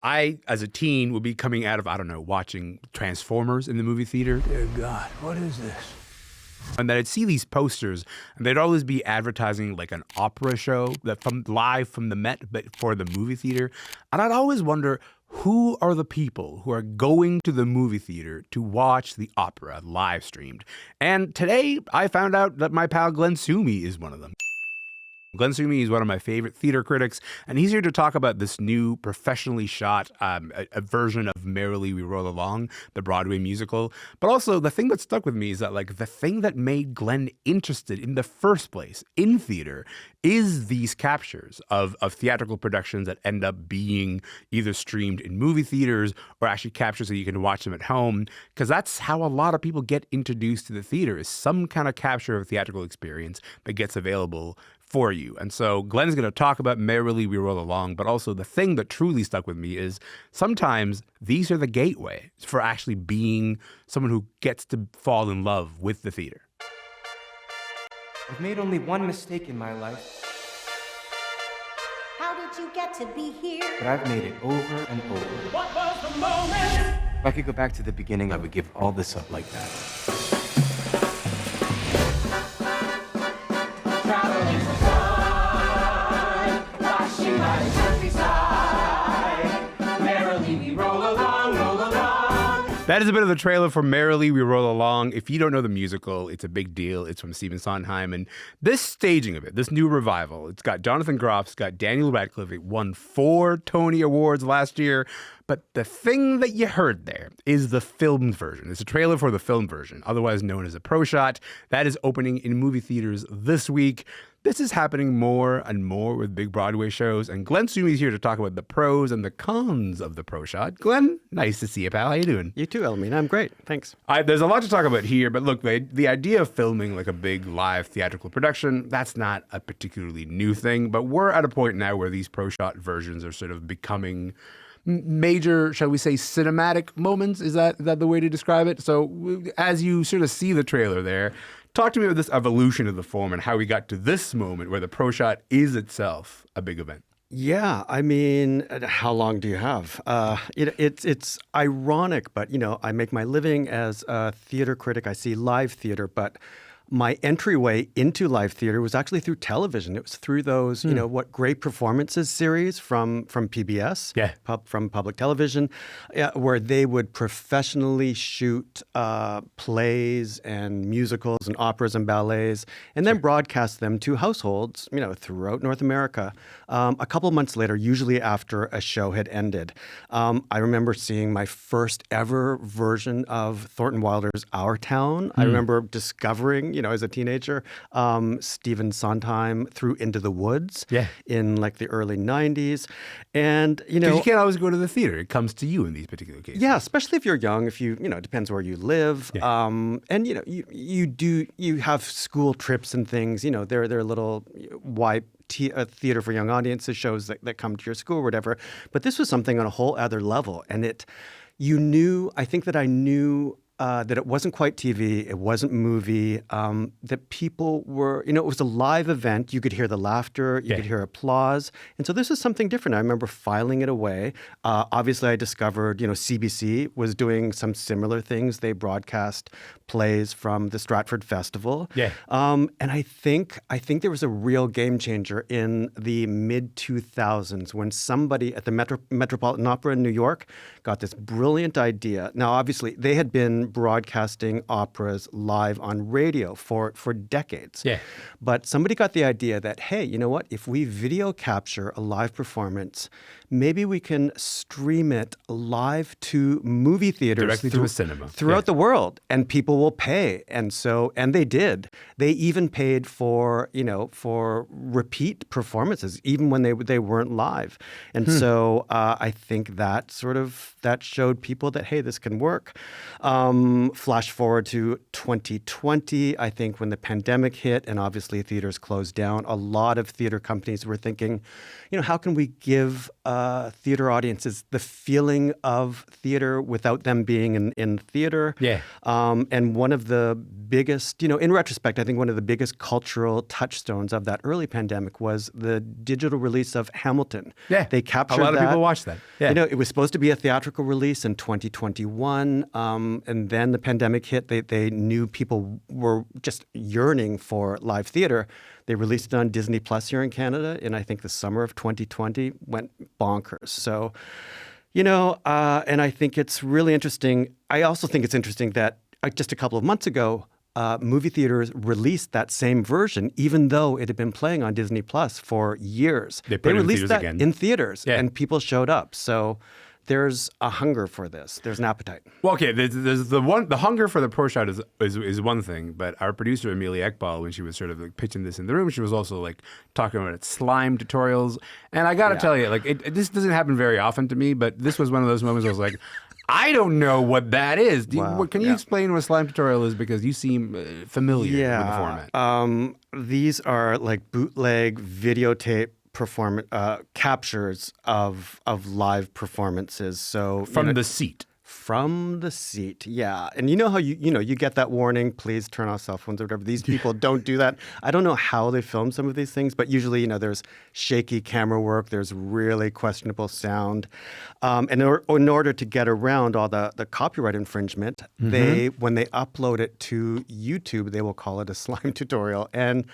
I, as a teen, would be coming out of, I don't know, watching Transformers in the movie theater. Dear God, what is this? And then I'd see these posters, and they'd always be advertising like an opera show that from live from the Met, but for the movie theater. And I'd always wonder, who are the people who are going to the movie theater to watch the opera live streamed? And today I found out that my pal Glenn Sumi is one of them. Glenn Sumi is one of my favorite theater critics, and he's here to talk about this new professionally shot a version of Merrily We Roll Along, the Broadway musical. But also, the thing that stuck with me is that, like, the thing that made Glenn interested in the first place in theater is these captures of theatrical productions that end up being either streamed in movie theaters or actually captured so you can watch them at home. Because that's how a lot of people get introduced to the theater, is some kind of capture of a theatrical experience that gets available for you. And so Glenn's going to talk about Merrily We Roll Along, but also the thing that truly stuck with me is sometimes these are the gateway for actually being someone who gets to fall in love with the theater. I've made only one mistake in my life, How did you get to be here? but I've made it over and over. What was the moment? If I could go back to the beginning, I would give all this up like that. Traveling the sun, flashing by the countryside. Merrily we roll along, roll along. That is a bit of the trailer for Merrily We Roll Along. If you don't know the musical, it's a big deal. It's from Stephen Sondheim. And this staging of it, this new revival, it's got Jonathan Groff, it's got Daniel Radcliffe. It won 4 Tony Awards last year. But the thing that you heard there is the filmed version. It's a trailer for the film version, otherwise known as a pro shot. That is opening in movie theaters this week. This is happening more and more with big Broadway shows. And Glenn Sumi is here to talk about the pros and the cons of the pro shot. Glenn, nice to see you, pal. How you doing? You too, Elamin. I'm great. Thanks. There's a lot to talk about here, but look, the idea of filming like a big live theatrical production, that's not a particularly new thing. But we're at a point now where these pro shot versions are sort of becoming major, shall we say, cinematic moments. Is that the way to describe it? So as you sort of see the trailer there, talk to me about this evolution of the form and how we got to this moment where the pro shot is itself a big event. Yeah, I mean, how long do you have? It's ironic, but, I make my living as a theater critic. I see live theater, but my entryway into live theater was actually through television. It was through those, what Great Performances series from PBS, from public television, where they would professionally shoot plays and musicals and operas and ballets, and then broadcast them to households, throughout North America. A couple of months later, usually after a show had ended, I remember seeing my first ever version of Thornton Wilder's Our Town. I remember discovering, as a teenager, Stephen Sondheim through Into the Woods in like the early 90s. And, Because you can't always go to the theater. It comes to you in these particular cases. Yeah, especially if you're young, if you, it depends where you live. Yeah. And, you have school trips and things, there are little theater for young audiences shows that come to your school or whatever. But this was something on a whole other level. And I knew that it wasn't quite TV, it wasn't movie, that people were, it was a live event. You could hear the laughter, you could hear applause. And so this is something different. I remember filing it away. Obviously, I discovered, CBC was doing some similar things. They broadcast plays from the Stratford Festival. Yeah. And I think there was a real game changer in the mid-2000s when somebody at the Metropolitan Opera in New York got this brilliant idea. Now, obviously, they had been broadcasting operas live on radio for decades. Yeah. But somebody got the idea that, hey, you know what? If we video capture a live performance, maybe we can stream it live to movie theaters Directly to a cinema. Throughout the world, and people will pay. And they did. They even paid for repeat performances, even when they weren't live. And so I think that showed people that, hey, this can work. Flash forward to 2020, I think when the pandemic hit and obviously theaters closed down, a lot of theater companies were thinking, how can we give theater audiences the feeling of theater without them being in theater? Yeah. And one of the biggest, in retrospect, I think one of the biggest cultural touchstones of that early pandemic was the digital release of Hamilton. Yeah. They captured a lot of that. people watched that. Yeah. It was supposed to be a theatrical release in 2021, and then the pandemic hit. They knew people were just yearning for live theater. They released it on Disney Plus here in Canada in, I think, the summer of 2020, went bonkers. So, and I think it's really interesting. I also think it's interesting that just a couple of months ago, movie theaters released that same version, even though it had been playing on Disney Plus for years. They put it in released theaters that again. in theaters, Yeah. and people showed up. So there's a hunger for this. There's an appetite. Well, okay, there's the hunger for the pro shot is one thing, but our producer Amelia Ekbal, when she was sort of like pitching this in the room, she was also like talking about slime tutorials, and I got to tell you, like this doesn't happen very often to me, but this was one of those moments where I was like, I don't know what that is. Can you explain what a slime tutorial is, because you seem familiar with the format? These are like bootleg videotape captures of live performances. So From the seat. From the seat, yeah. And you know how you get that warning, please turn off cell phones or whatever. These people don't do that. I don't know how they film some of these things, but usually, there's shaky camera work, there's really questionable sound. And in order to get around all the copyright infringement, when they upload it to YouTube, they will call it a slime tutorial. And,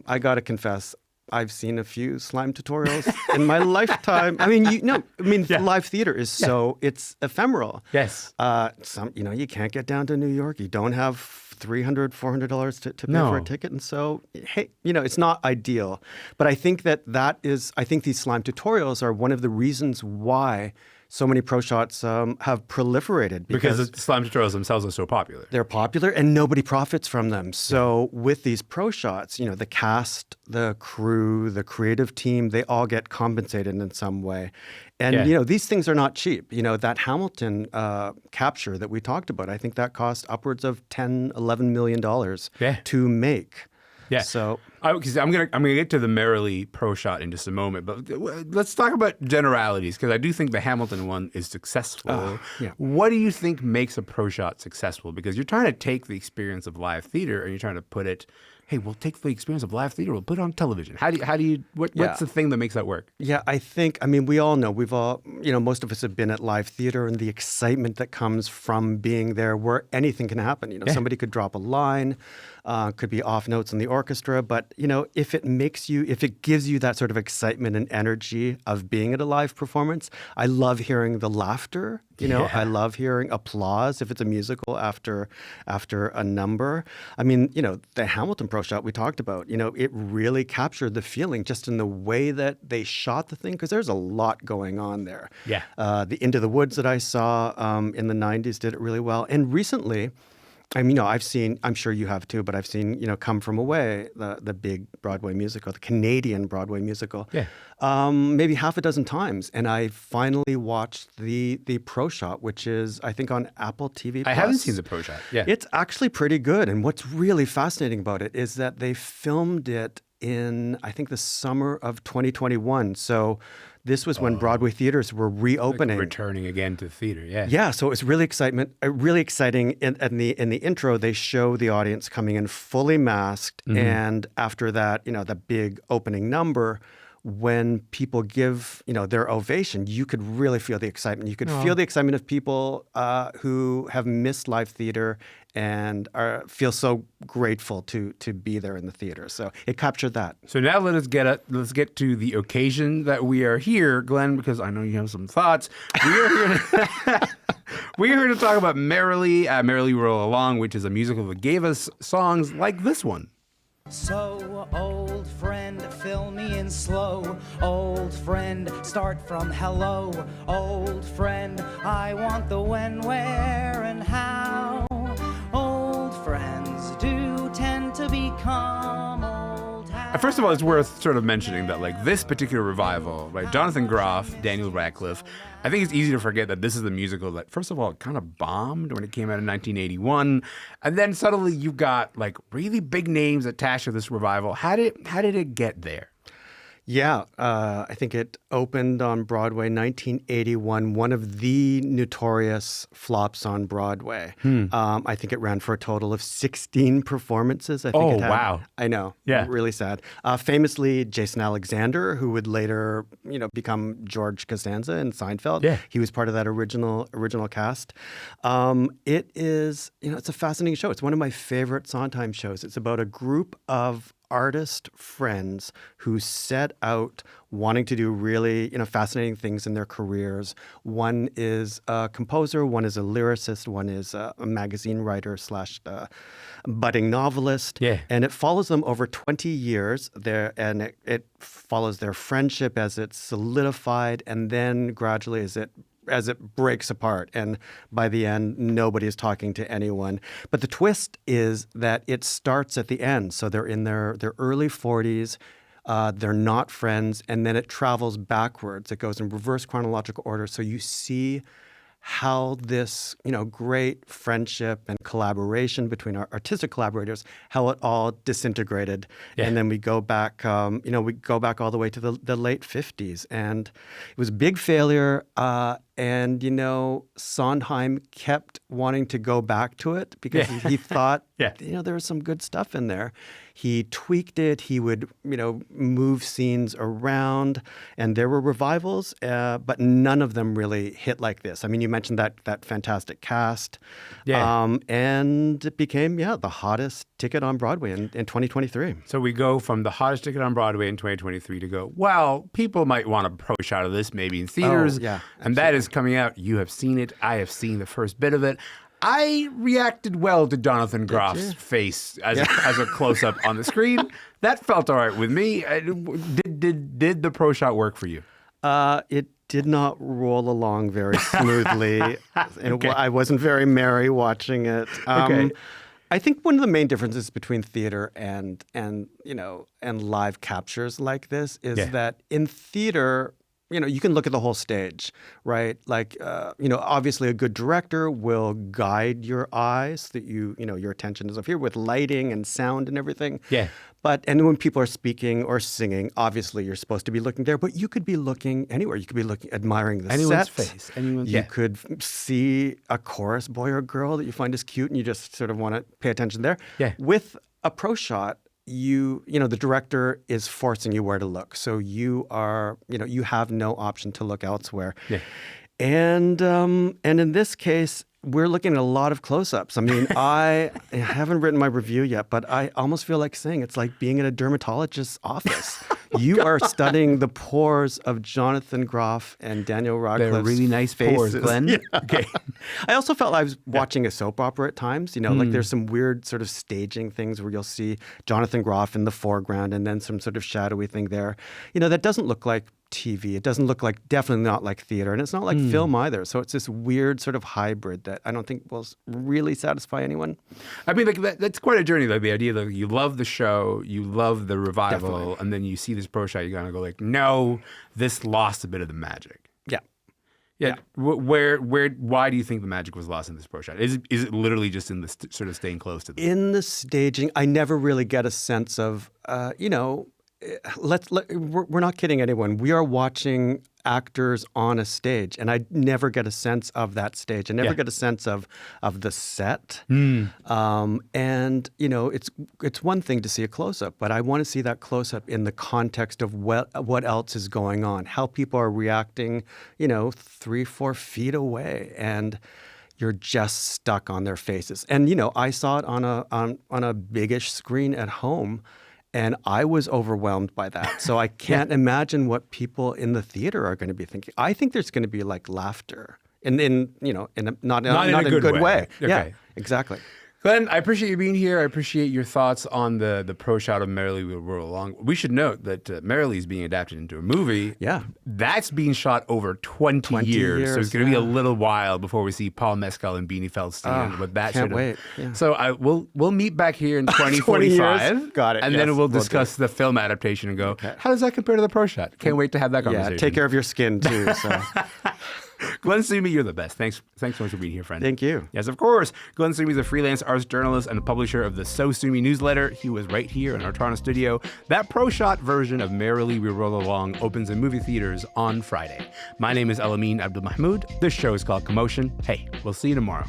I got to confess, I've seen a few slime tutorials in my lifetime. Live theater is it's ephemeral. Yes. You can't get down to New York. You don't have $300, $400 to pay for a ticket. And so, hey, it's not ideal. But I think I think these slime tutorials are one of the reasons why so many pro shots have proliferated. Because the slime tutorials themselves are so popular. They're popular and nobody profits from them. So with these pro shots, the cast, the crew, the creative team, they all get compensated in some way. And, these things are not cheap. That Hamilton capture that we talked about, I think that cost upwards of $10, $11 million to make. Yeah. So because I'm gonna get to the Merrily pro shot in just a moment, but let's talk about generalities, because I do think the Hamilton one is successful. What do you think makes a pro shot successful? Because you're trying to take the experience of live theater and you're trying to put it. Hey, we'll take the experience of live theater, we'll put it on television. What's the thing that makes that work? Yeah, I think, we all know, most of us have been at live theater, and the excitement that comes from being there where anything can happen. Somebody could drop a line, could be off notes in the orchestra, but, if it gives you that sort of excitement and energy of being at a live performance, I love hearing the laughter. I love hearing applause if it's a musical after a number. The Hamilton pro shot we talked about, it really captured the feeling just in the way that they shot the thing, because there's a lot going on there. Yeah. The Into the Woods that I saw in the 90s did it really well. And recently, I've seen, I'm sure you have too, but I've seen, Come From Away, the big Broadway musical, the Canadian Broadway musical, maybe half a dozen times. And I finally watched the pro shot, which is, I think, on Apple TV+. I haven't seen the pro shot. Yeah. It's actually pretty good. And what's really fascinating about it is that they filmed it in, I think, the summer of 2021. So this was when Broadway theaters were reopening, returning again to theater. Yeah. Yeah. So it was really exciting. In the intro, they show the audience coming in fully masked, and after that, the big opening number, when people give, their ovation, you could really feel the excitement. You could feel the excitement of people who have missed live theater and feel so grateful to be there in the theater. So it captured that. So now let's get to the occasion that we are here, Glenn, because I know you have some thoughts. We are here we're here to talk about Merrily We Roll Along, which is a musical that gave us songs like this one. So, old friend, fill me in slow. Old friend, start from hello. Old friend, I want the when, where, and how. Old friends do tend to become old habits. First of all, it's worth sort of mentioning that, like, this particular revival, right? Jonathan Groff, Daniel Radcliffe. I think it's easy to forget that this is a musical that, first of all, kind of bombed when it came out in 1981, and then suddenly you've got like really big names attached to this revival. How did it get there? Yeah, I think it opened on Broadway 1981, one of the notorious flops on Broadway. I think it ran for a total of 16 performances. I think it had. Wow. I know. Yeah. Really sad. Famously, Jason Alexander, who would later, become George Costanza in Seinfeld. Yeah. He was part of that original cast. It is, it's a fascinating show. It's one of my favorite Sondheim shows. It's about a group of artist friends who set out wanting to do really, fascinating things in their careers. One is a composer, one is a lyricist, one is a magazine writer / budding novelist. Yeah. And it follows them over 20 years there, and it follows their friendship as it's solidified, and then gradually as it breaks apart, and by the end, nobody is talking to anyone. But the twist is that it starts at the end. So they're in their early 40s, they're not friends, and then it travels backwards. It goes in reverse chronological order. So you see how this, great friendship and collaboration between our artistic collaborators, how it all disintegrated. Yeah. And then we go back, all the way to the late 50s. And it was a big failure. And, Sondheim kept wanting to go back to it because he thought, there was some good stuff in there. He tweaked it. He would, move scenes around. And there were revivals, but none of them really hit like this. I mean, you mentioned that fantastic cast. Yeah. And it became, the hottest ticket on Broadway in 2023. So we go from the hottest ticket on Broadway in 2023 to go, well, people might want a pro shot of this maybe in theaters. Oh, yeah, and that is coming out. You have seen it. I have seen the first bit of it. I reacted well to Jonathan Groff's face as a close-up on the screen. That felt all right with me. Did the pro shot work for you? It did not roll along very smoothly. Okay. I wasn't very merry watching it. Okay. I think one of the main differences between theater and live captures like this is that in theater, you can look at the whole stage, right? Like, obviously a good director will guide your eyes so that your attention is up here with lighting and sound and everything. Yeah. And when people are speaking or singing, obviously you're supposed to be looking there, but you could be looking anywhere. You could be admiring the Anyone's set. face. You could see a chorus boy or girl that you find is cute and you just sort of want to pay attention there. Yeah. With a pro shot, the director is forcing you where to look. So you are, you have no option to look elsewhere. Yeah. And in this case, we're looking at a lot of close-ups. I mean, I haven't written my review yet, but I almost feel like saying it's like being in a dermatologist's office. You are studying the pores of Jonathan Groff and Daniel Radcliffe's They're really nice pores, faces. Glenn. Yeah. Okay. I also felt I was watching a soap opera at times. Like there's some weird sort of staging things where you'll see Jonathan Groff in the foreground and then some sort of shadowy thing there. That doesn't look like TV. It doesn't look like, definitely not like theater, and it's not like film either. So it's this weird sort of hybrid that I don't think will really satisfy anyone. I mean, like that's quite a journey. Like the idea that you love the show, you love the revival, Definitely. and then you see this pro shot, you're gonna go like, no, this lost a bit of the magic. Yeah. Yeah. Why do you think the magic was lost in this pro shot? Is it literally just in the sort of staying close to this? In the staging, I never really get a sense of, we're not kidding anyone. We are watching actors on a stage, and I never get a sense of that stage. I never get a sense of the set. And it's one thing to see a close up, but I want to see that close up in the context of what else is going on, how people are reacting, 3-4 feet away, and you're just stuck on their faces. And I saw it on a biggish screen at home. And I was overwhelmed by that. So I can't imagine what people in the theater are going to be thinking. I think there's going to be like laughter, not in a good way. Okay. Yeah, exactly. Glenn, I appreciate you being here. I appreciate your thoughts on the pro shot of Merrily We Roll Along. We should note that Merrily is being adapted into a movie. Yeah. That's being shot over 20 years. So it's going to be a little while before we see Paul Mescal and Beanie Feldstein. But that can't should wait. Yeah. So we'll meet back here in 20 2045. years? Got it. And Yes, then we'll we'll do discuss the film adaptation and go, how does that compare to the pro shot? Can't wait to have that conversation. Yeah, take care of your skin too. So. Glenn Sumi, you're the best. Thanks so much for being here, friend. Thank you. Yes, of course. Glenn Sumi is a freelance arts journalist and the publisher of the So Sumi newsletter. He was right here in our Toronto studio. That pro shot version of Merrily We Roll Along opens in movie theaters on Friday. My name is Elamin Abdelmahmoud. This show is called Commotion. Hey, we'll see you tomorrow.